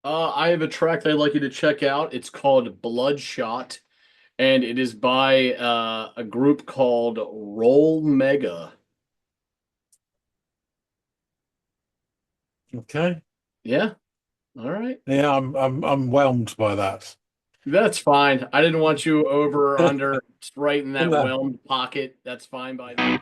I have a track that I'd like you to check out. It's called Bloodshot, and it is by a group called Roll Mega. Okay. Yeah, all right. Yeah, I'm whelmed by that. That's fine. I didn't want you over or under right in that No. whelmed pocket. That's fine by me.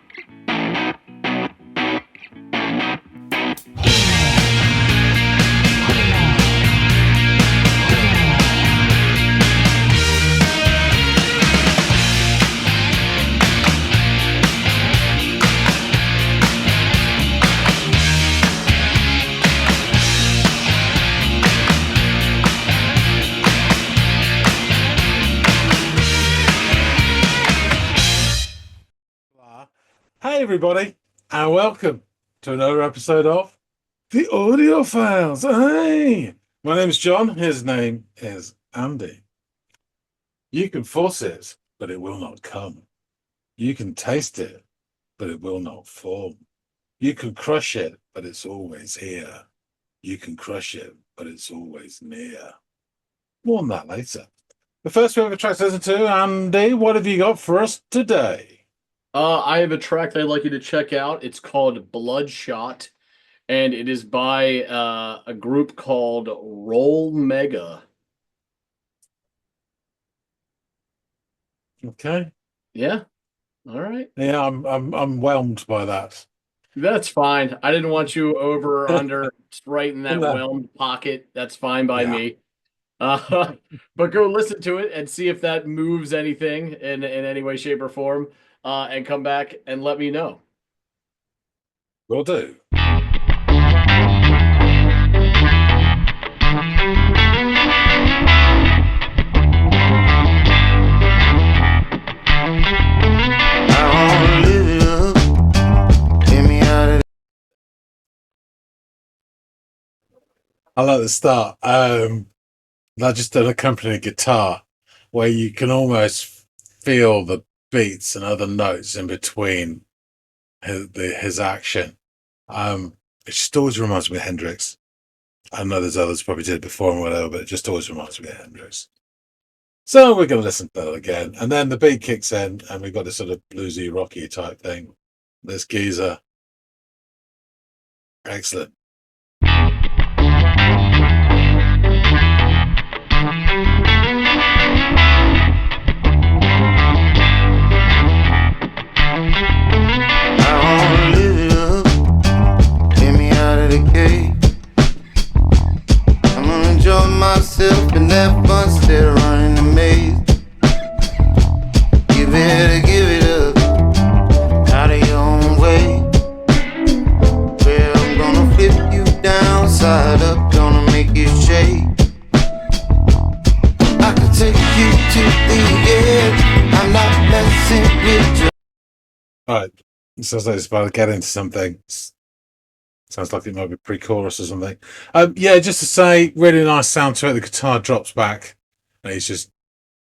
Hey everybody, and welcome to another episode of the Audiophiles. Hey, my name's John. His name is Andy. You can force it, but it will not come. You can taste it, but it will not form. You can crush it, but it's always here. You can crush it, but it's always near. More on that later. The first we have a track to listen to, Andy, what have you got for us today? I have a track that I'd like you to check out. It's called Bloodshot, and it is by a group called Roll Mega. Okay. Yeah, all right. Yeah, I'm whelmed by that. That's fine. I didn't want you over or under right in that No. whelmed pocket. That's fine by Yeah, me. But go listen to it and see if that moves anything in any way, shape, or form. And come back and let me know. will do. I wanna live it up. Get me out of I like the start. I just done accompanying guitar where you can almost feel the beats and other notes in between his action. It just always reminds me of Hendrix. I know there's others probably did it before and whatever, but it just always reminds me of Hendrix. So we're going to listen to that again. And then the beat kicks in and we've got this sort of bluesy, rocky type thing. This geezer. Excellent. I wanna live it up. Get me out of the cave. I'm gonna enjoy myself and have fun instead of running the maze. Give it up. Out of your own way. Well, I'm gonna flip you down, side up, gonna make you shake. I can take you to the edge. I'm not messing with you. All right. It sounds like it's about to get into something. Sounds like it might be pre-chorus or something. Yeah, just to say, really nice sound to it. The guitar drops back and he's just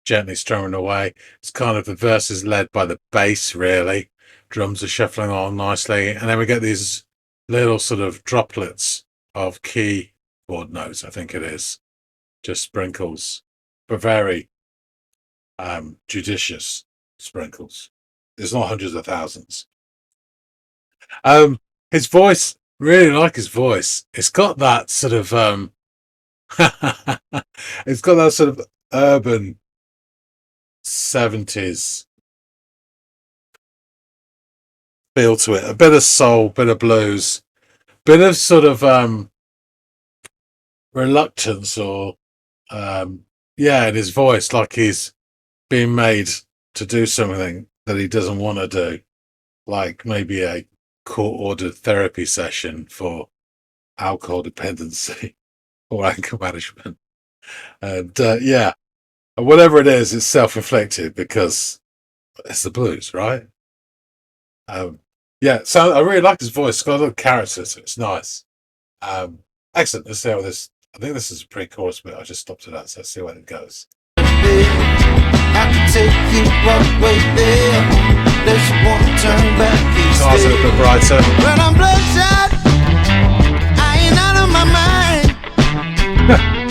gently strumming away. It's kind of the verses led by the bass, really. Drums are shuffling on nicely. And then we get these little sort of droplets of keyboard notes, I think it is. Just sprinkles, but very judicious sprinkles. It's not hundreds of thousands. His voice, really like his voice. It's got that sort of it's got that sort of urban 70s feel to it. A bit of soul, bit of blues, bit of sort of reluctance or yeah, in his voice, like he's being made to do something that he doesn't want to do. Like maybe a court-ordered therapy session for alcohol dependency or anger management. And yeah, whatever it is, it's self-inflicted because it's the blues, right? Yeah, so I really like his voice. It's got a little character, so it's nice. Excellent. Let's see how this. I think this is a pre-chorus bit. I just stopped it at, so let's see where it goes. I can take you right way there. There's one turn back. Guitar's a little bit brighter. When I'm bloodshot, I ain't out of my mind.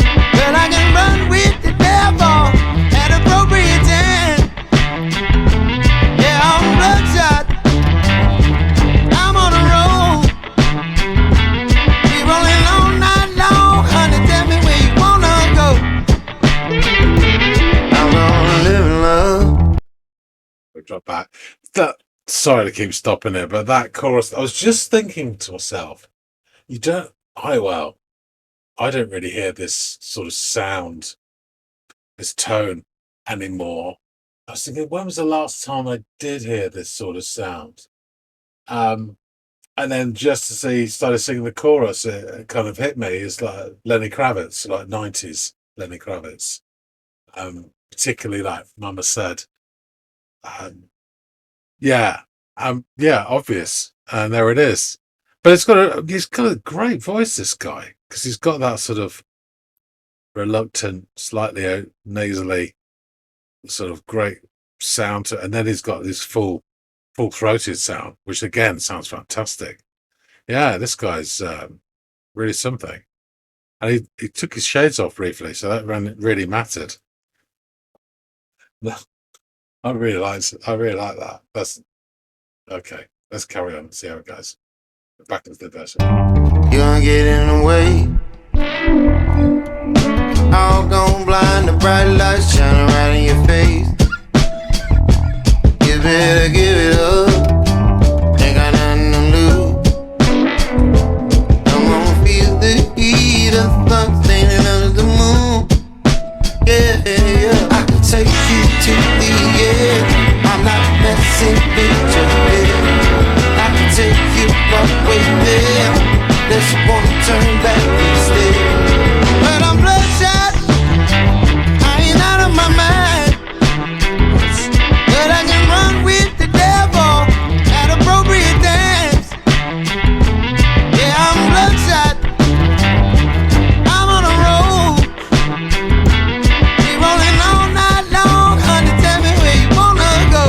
back. Sorry to keep stopping it, but that chorus, I was just thinking to myself, I don't really hear this sort of sound, this tone anymore. I was thinking, when was the last time I did hear this sort of sound? And then just as he started singing the chorus, it kind of hit me. It's like Lenny Kravitz, like 90s Lenny Kravitz. Particularly like Mama Said. Yeah, obvious. And there it is. But he's got a great voice, this guy, because he's got that sort of reluctant, slightly nasally sort of great sound to, and then he's got this full throated sound, which again sounds fantastic. Yeah, this guy's really something. And he took his shades off briefly, so that really mattered. I really like that. That's okay. Let's carry on and see how it goes. Back into the version. You gonna get in the way. All gone blind, the bright lights shining right in your face. You better give it up. Ain't got nothing to lose. I'm gonna feel the heat of thunder standing under the moon. Yeah, I can take you to the edge. I'm not messing with your head. I can take you all the way there. Unless you wanna turn back instead. But I'm bloodshot. I ain't out of my mind. But I can run with the devil at appropriate times. Yeah, I'm bloodshot. I'm on a roll. Be rolling all night long. Honey, tell me where you wanna go.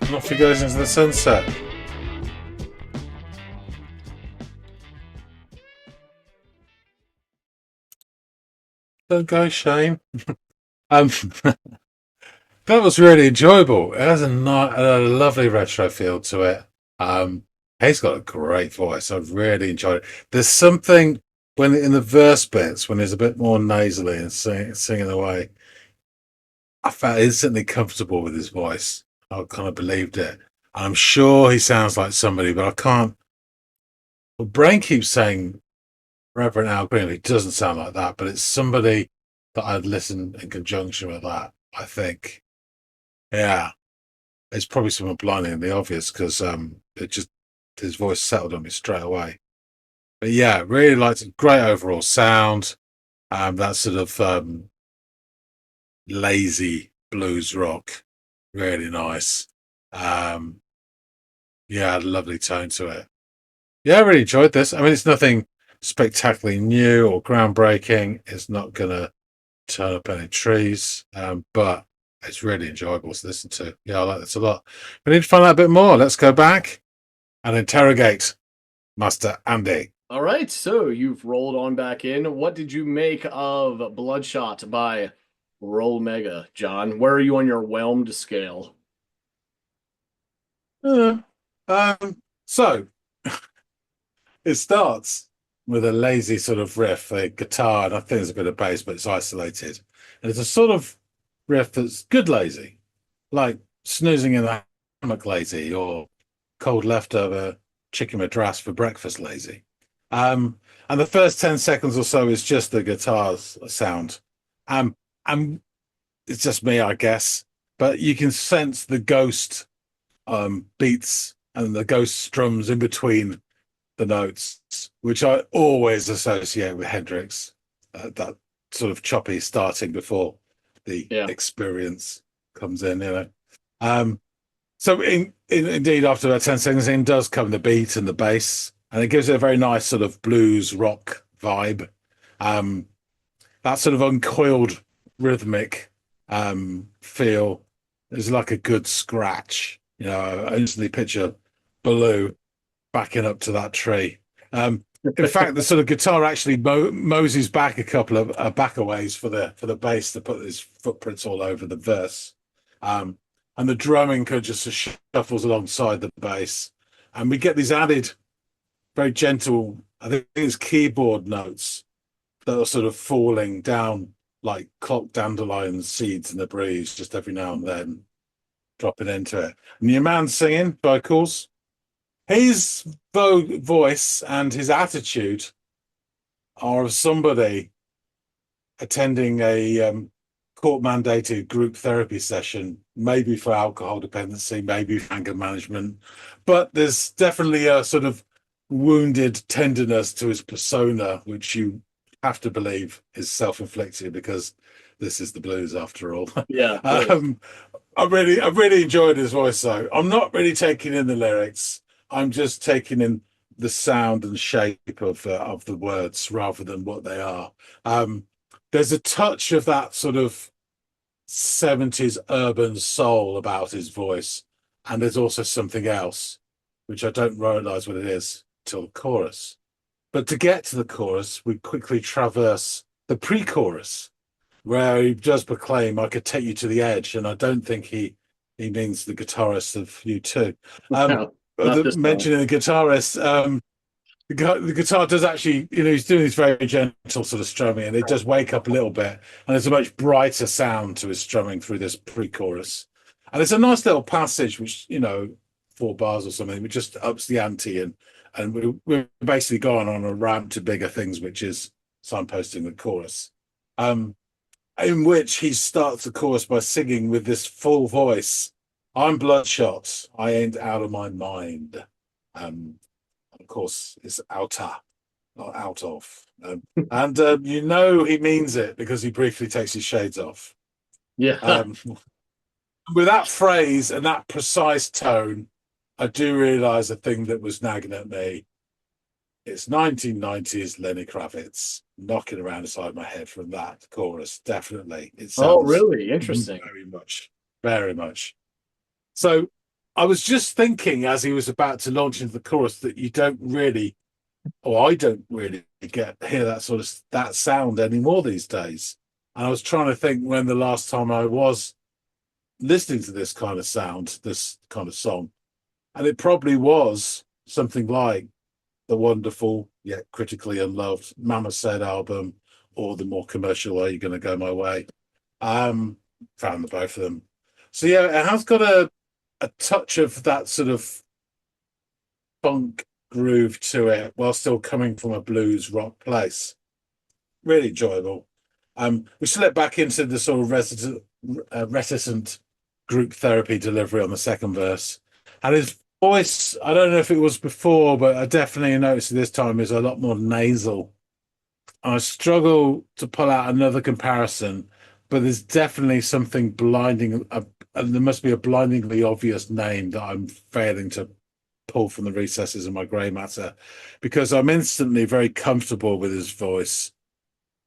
And off he goes into the sunset. Don't go, Shane. That was really enjoyable. It has a lovely retro feel to it. He's got a great voice. I really enjoyed it. There's something when in the verse bits when he's a bit more nasally and singing away. I felt instantly comfortable with his voice. I kind of believed it. And I'm sure he sounds like somebody, but I can't. My brain keeps saying Reverend Al Green. He doesn't sound like that, but it's somebody that I'd listen in conjunction with that, I think. Yeah. It's probably someone blindingly obvious because his voice settled on me straight away. But yeah, really liked it. Great overall sound. That sort of lazy blues rock. Really nice. Yeah, lovely tone to it. Yeah, I really enjoyed this. I mean, it's nothing spectacularly new or groundbreaking. It's not gonna turn up any trees, but it's really enjoyable to listen to. Yeah, I like this a lot. We need to find out a bit more. Let's go back and interrogate Master Andy. All right, so you've rolled on back in. What did you make of Bloodshot by Roll Mega, John? Where are you on your whelmed scale? So it starts with a lazy sort of riff, a guitar, and I think there's a bit of bass, but it's isolated. And it's a sort of riff that's good lazy, like snoozing in the hammock lazy or cold leftover chicken madras for breakfast lazy. And the first 10 seconds or so is just the guitar's sound. And it's just me, I guess, but you can sense the ghost beats and the ghost strums in between the notes, which I always associate with Hendrix, that sort of choppy starting before the experience. comes in, you know. So indeed, after about 10 seconds in, does come the beat and the bass, and it gives it a very nice sort of blues rock vibe. Um, that sort of uncoiled rhythmic feel is like a good scratch. You know, I instantly picture Baloo backing up to that tree. In fact, the sort of guitar actually moseys back a couple of backaways for the bass to put his footprints all over the verse. And the drumming kind of just shuffles alongside the bass. And we get these added, very gentle, I think it's keyboard notes that are sort of falling down like clock dandelion seeds in the breeze, just every now and then dropping into it. And your man singing vocals, his voice and his attitude are of somebody attending a court-mandated group therapy session, maybe for alcohol dependency, maybe for anger management. But there's definitely a sort of wounded tenderness to his persona, which you have to believe is self-inflicted because this is the blues after all. Yeah. I really enjoyed his voice though. I'm not really taking in the lyrics. I'm just taking in the sound and shape of the words rather than what they are. There's a touch of that sort of 70s urban soul about his voice, and there's also something else, which I don't realize what it is till the chorus. But to get to the chorus, we quickly traverse the pre-chorus, where he does proclaim, "I could take you to the edge," and I don't think he means the guitarist of U2. Mentioning the guitarist, the guitar does actually, you know, he's doing this very gentle sort of strumming, and it does wake up a little bit, and there's a much brighter sound to his strumming through this pre-chorus. And it's a nice little passage, which, you know, 4 bars or something, which just ups the ante, and we're basically going on a ramp to bigger things, which is signposting the chorus. In which he starts the chorus by singing with this full voice, "I'm Bloodshot, I ain't out of my mind." Of course, it's outer, not out of. And you know he means it because he briefly takes his shades off. Yeah. With that phrase and that precise tone, I do realise a thing that was nagging at me. It's 1990s Lenny Kravitz knocking around inside my head from that chorus. Definitely. It sounds really interesting. Very much. So I was just thinking as he was about to launch into the chorus that you don't really, or I don't really hear that sort of that sound anymore these days. And I was trying to think when the last time I was listening to this kind of sound, this kind of song, and it probably was something like the wonderful yet critically unloved Mama Said album, or the more commercial Are You Gonna Go My Way? Found the both of them. So yeah, it has got a touch of that sort of funk groove to it while still coming from a blues rock place. Really enjoyable. We slip back into the sort of reticent group therapy delivery on the second verse, and his voice, I don't know if it was before, but I definitely noticed this time is a lot more nasal. I struggle to pull out another comparison, but there's definitely something blinding. There must be a blindingly obvious name that I'm failing to pull from the recesses of my grey matter, because I'm instantly very comfortable with his voice,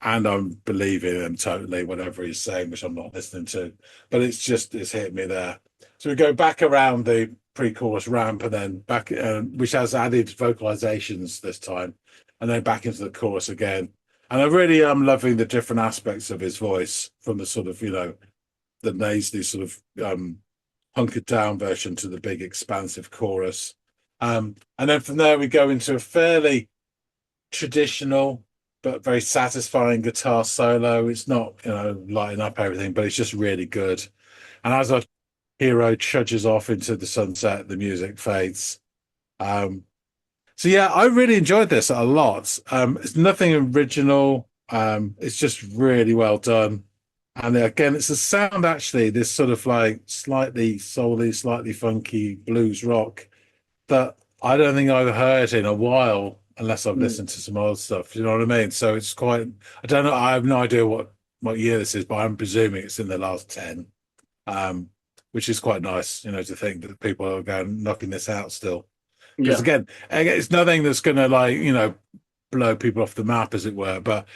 and I'm believing him totally, whatever he's saying, which I'm not listening to. But it's hit me there. So we go back around the pre-chorus ramp, and then back, which has added vocalizations this time, and then back into the chorus again. And I really am loving the different aspects of his voice, from the sort of, you know, the nasally sort of hunkered down version to the big expansive chorus. And then from there we go into a fairly traditional but very satisfying guitar solo. It's not, you know, lighting up everything, but it's just really good. And as our hero trudges off into the sunset, the music fades. So yeah, I really enjoyed this a lot. It's nothing original. It's just really well done. And again, it's a sound, actually, this sort of like slightly soul-y, slightly funky blues rock that I don't think I've heard in a while, unless I've listened to some old stuff. You know what I mean? So it's quite, I don't know, I have no idea what year this is, but I'm presuming it's in the last 10. which is quite nice, to think that people are going knocking this out still. Because Yeah. again, it's nothing that's going to like, blow people off the map, as it were. But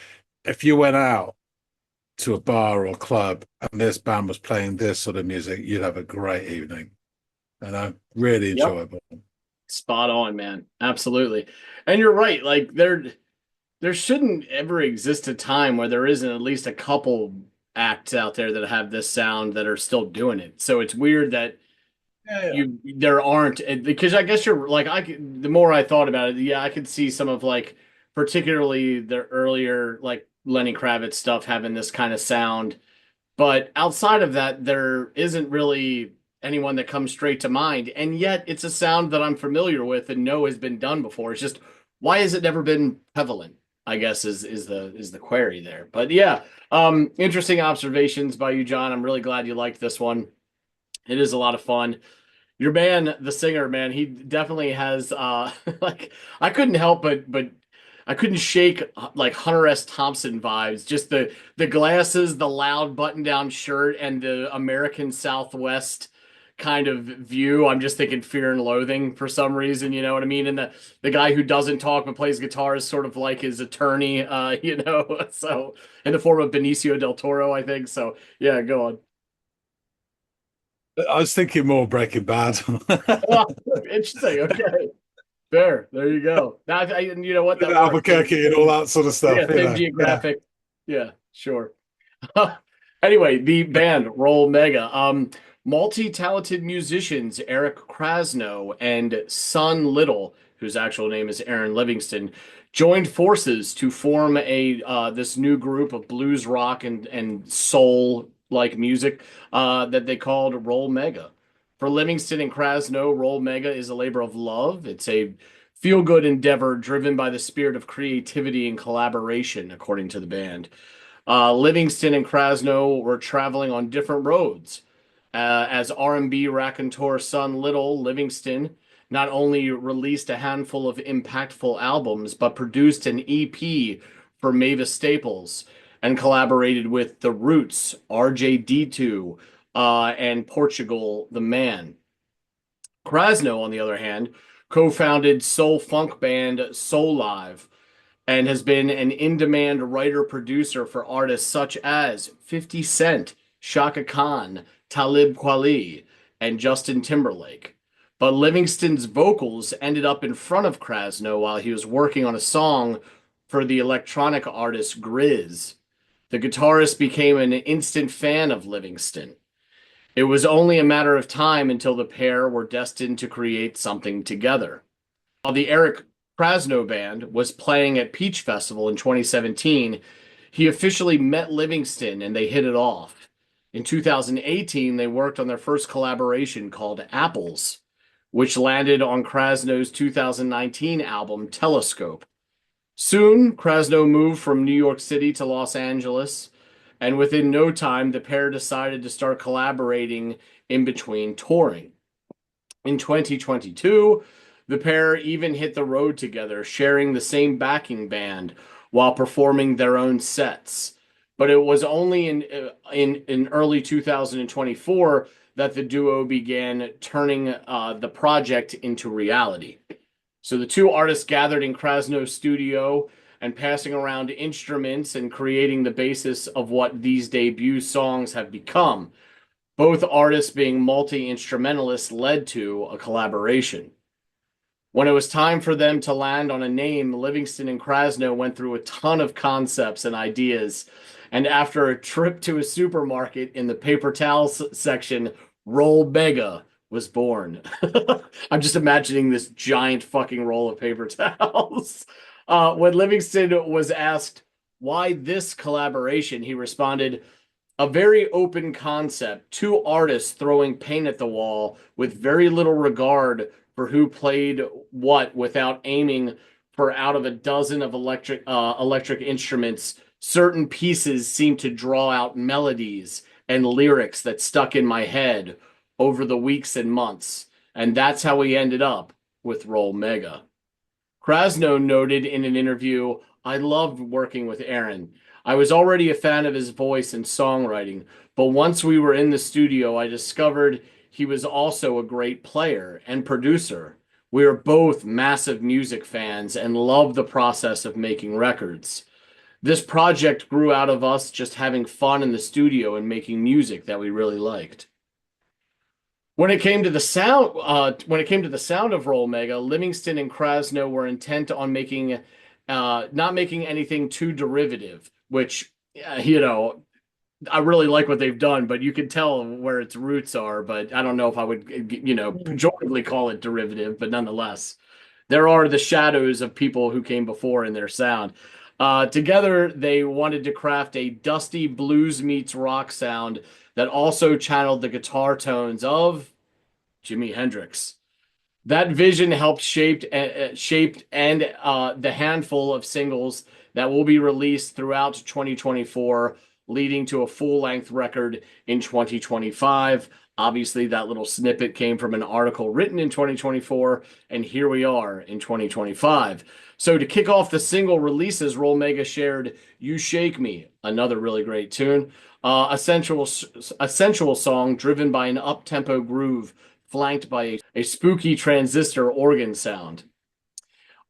if you went out to a bar or club and this band was playing this sort of music, you'd have a great evening. Really Yep. enjoyable. Spot on, man. Absolutely. And you're right. Like there shouldn't ever exist a time where there isn't at least a couple acts out there that have this sound that are still doing it. So it's weird that Yeah. there aren't, because I guess you're like the more I thought about it, yeah, I could see some of like particularly the earlier like Lenny Kravitz stuff having this kind of sound. But outside of that, there isn't really anyone that comes straight to mind. And yet it's a sound that I'm familiar with and know has been done before. It's just why has it never been prevalent? I guess is the query there. But yeah, interesting observations by you, John. I'm really glad you liked this one. It is a lot of fun. Your man, the singer, man, he definitely has like I couldn't help but I couldn't shake like Hunter S. Thompson vibes. Just the glasses, the loud button-down shirt, and the American Southwest kind of view. I'm just thinking Fear and Loathing for some reason, you know what I mean? And the guy who doesn't talk but plays guitar is sort of like his attorney, so in the form of Benicio del Toro, I think. So yeah, go on. I was thinking more Breaking Bad. Oh, interesting. Okay. Fair. There you go. And you know what? That works. Albuquerque and all that sort of stuff. Yeah, same geographic. Yeah, sure. Anyway, the band Roll Mega. Multi-talented musicians Eric Krasno and Son Little, whose actual name is Aaron Livingston, joined forces to form a this new group of blues rock and soul like music that they called Roll Mega. For Livingston and Krasno, Roll Mega is a labor of love. It's a feel-good endeavor driven by the spirit of creativity and collaboration, according to the band. Livingston and Krasno were traveling on different roads. As R&B raconteur Son Little, Livingston not only released a handful of impactful albums, but produced an EP for Mavis Staples and collaborated with The Roots, RJD2, and Portugal the Man. Krasno, on the other hand, co-founded soul funk band Soul Live and has been an in-demand writer-producer for artists such as 50 Cent, Shaka Khan, Talib Kweli, and Justin Timberlake. But Livingston's vocals ended up in front of Krasno while he was working on a song for the electronic artist Grizz. The guitarist became an instant fan of Livingston. It was only a matter of time until the pair were destined to create something together. While the Eric Krasno band was playing at Peach Festival in 2017, he officially met Livingston and they hit it off. In 2018, they worked on their first collaboration called Apples, which landed on Krasno's 2019 album Telescope. Soon, Krasno moved from New York City to Los Angeles, and within no time, the pair decided to start collaborating in between touring. In 2022, the pair even hit the road together, sharing the same backing band while performing their own sets. But it was only in early 2024 that the duo began turning the project into reality. So the two artists gathered in Krasno's studio and passing around instruments and creating the basis of what these debut songs have become. Both artists being multi-instrumentalists led to a collaboration. When it was time for them to land on a name, Livingston and Krasno went through a ton of concepts and ideas. And after a trip to a supermarket in the paper towels section, Roll Mega was born. I'm just imagining this giant fucking roll of paper towels. When Livingston was asked why this collaboration, he responded, "A very open concept, two artists throwing paint at the wall with very little regard for who played what without aiming for out of a dozen of electric instruments. Certain pieces seem to draw out melodies and lyrics that stuck in my head over the weeks and months. And that's how we ended up with Roll Mega." Krasno noted in an interview, "I loved working with Aaron. I was already a fan of his voice and songwriting, But once we were in the studio, I discovered he was also a great player and producer. We are both massive music fans and love the process of making records. This project grew out of us just having fun in the studio and making music that we really liked. When it came to the sound of Roll Mega, Livingston and Krasno were intent on not making anything too derivative, which, I really like what they've done, but you can tell where its roots are. But I don't know if I would, pejoratively call it derivative, but nonetheless, there are the shadows of people who came before in their sound. Together, they wanted to craft a dusty blues meets rock sound that also channeled the guitar tones of Jimi Hendrix. That vision helped shaped and the handful of singles that will be released throughout 2024, leading to a full-length record in 2025. Obviously, that little snippet came from an article written in 2024, and here we are in 2025. So to kick off the single releases, Roll Mega shared "You Shake Me," another really great tune, a sensual song driven by an up-tempo groove flanked by a spooky transistor organ sound.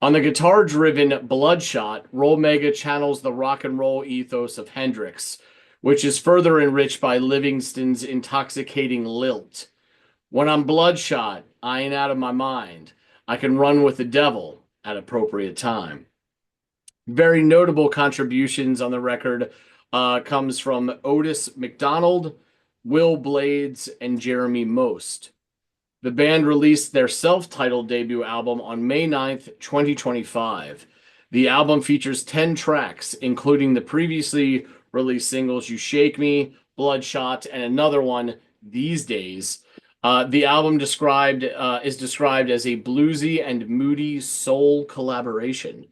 On the guitar-driven Bloodshot, Roll Mega channels the rock and roll ethos of Hendrix, which is further enriched by Livingston's intoxicating lilt. When I'm Bloodshot, I ain't out of my mind. I can run with the devil at appropriate time. Very notable contributions on the record comes from Otis McDonald, Will Blades, and Jeremy Most. The band released their self-titled debut album on May 9th, 2025. The album features 10 tracks, including the previously released singles "You Shake Me," "Bloodshot," and another one, "These Days." The album is described as a bluesy and moody soul collaboration.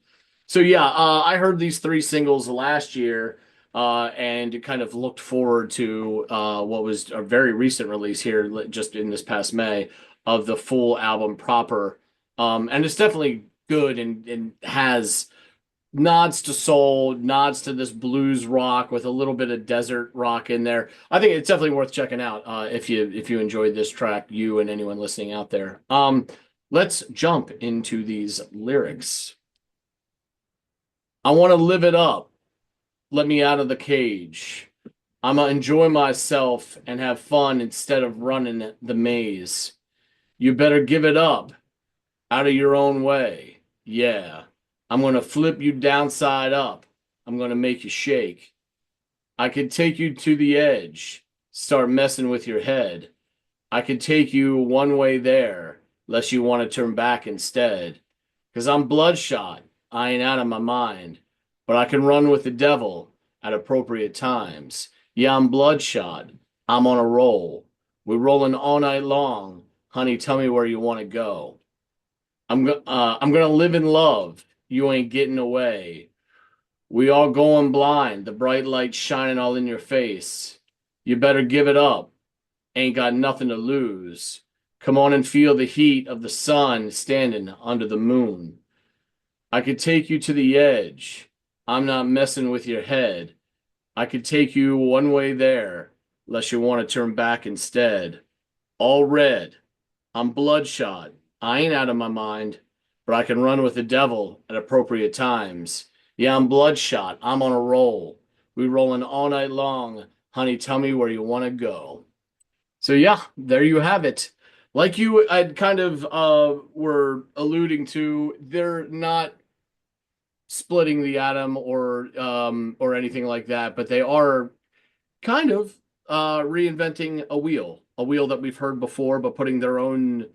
So yeah, I heard these three singles last year and kind of looked forward to what was a very recent release here, just in this past May, of the full album proper. And it's definitely good and has nods to soul, nods to this blues rock with a little bit of desert rock in there. I think it's definitely worth checking out if you enjoyed this track, you and anyone listening out there. Let's jump into these lyrics. I want to live it up. Let me out of the cage. I'ma enjoy myself and have fun instead of running the maze. You better give it up. Out of your own way. Yeah. I'm going to flip you downside up. I'm going to make you shake. I could take you to the edge. Start messing with your head. I could take you one way there, unless you want to turn back instead. 'Cause I'm Bloodshot. I ain't out of my mind. But I can run with the devil at appropriate times. Yeah, I'm Bloodshot. I'm on a roll. We're rolling all night long. Honey, tell me where you want to go. I'm gonna live in love. You ain't getting away. We all going blind. The bright light shining all in your face. You better give it up. Ain't got nothing to lose. Come on and feel the heat of the sun standing under the moon. I could take you to the edge. I'm not messing with your head. I could take you one way there, unless you want to turn back instead. All red. I'm Bloodshot. I ain't out of my mind, but I can run with the devil at appropriate times. Yeah, I'm Bloodshot. I'm on a roll. We rolling all night long. Honey, tell me where you want to go. So yeah, there you have it. Like you had kind of were alluding to, they're not splitting the atom or anything like that, but they are kind of reinventing a wheel that we've heard before, but putting their own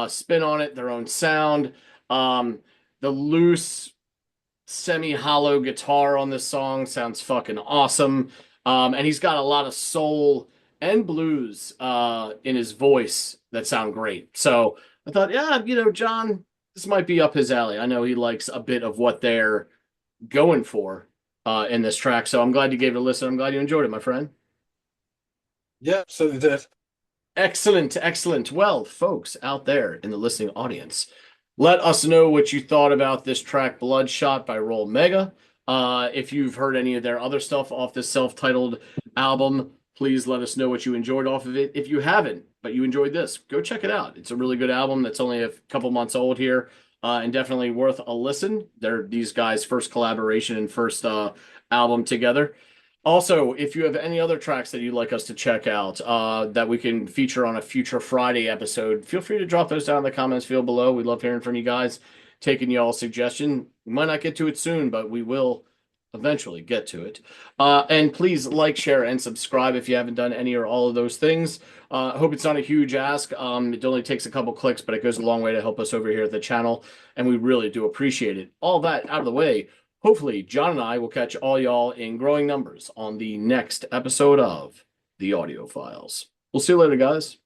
spin on it, their own sound. The loose, semi-hollow guitar on this song sounds fucking awesome. And he's got a lot of soul and blues in his voice that sound great. So I thought, yeah, John, this might be up his alley. I know he likes a bit of what they're going for in this track. So I'm glad you gave it a listen. I'm glad you enjoyed it, my friend. Yeah, absolutely did. Excellent, excellent. Well, folks out there in the listening audience, let us know what you thought about this track, Bloodshot by Roll Mega. If you've heard any of their other stuff off this self-titled album, Please let us know what you enjoyed off of it. If you haven't, but you enjoyed this, go check it out. It's a really good album that's only a couple months old here, and definitely worth a listen. They're these guys' first collaboration and first album together. Also, if you have any other tracks that you'd like us to check out that we can feature on a future Friday episode, feel free to drop those down in the comments field below. We love hearing from you guys, taking y'all's suggestion. We might not get to it soon, but we will eventually get to it. And please like, share, and subscribe if you haven't done any or all of those things. I hope it's not a huge ask. It only takes a couple clicks, but it goes a long way to help us over here at the channel, and we really do appreciate it. All that out of the way, hopefully John and I will catch all y'all in growing numbers on the next episode of The Audiophiles. We'll see you later, guys.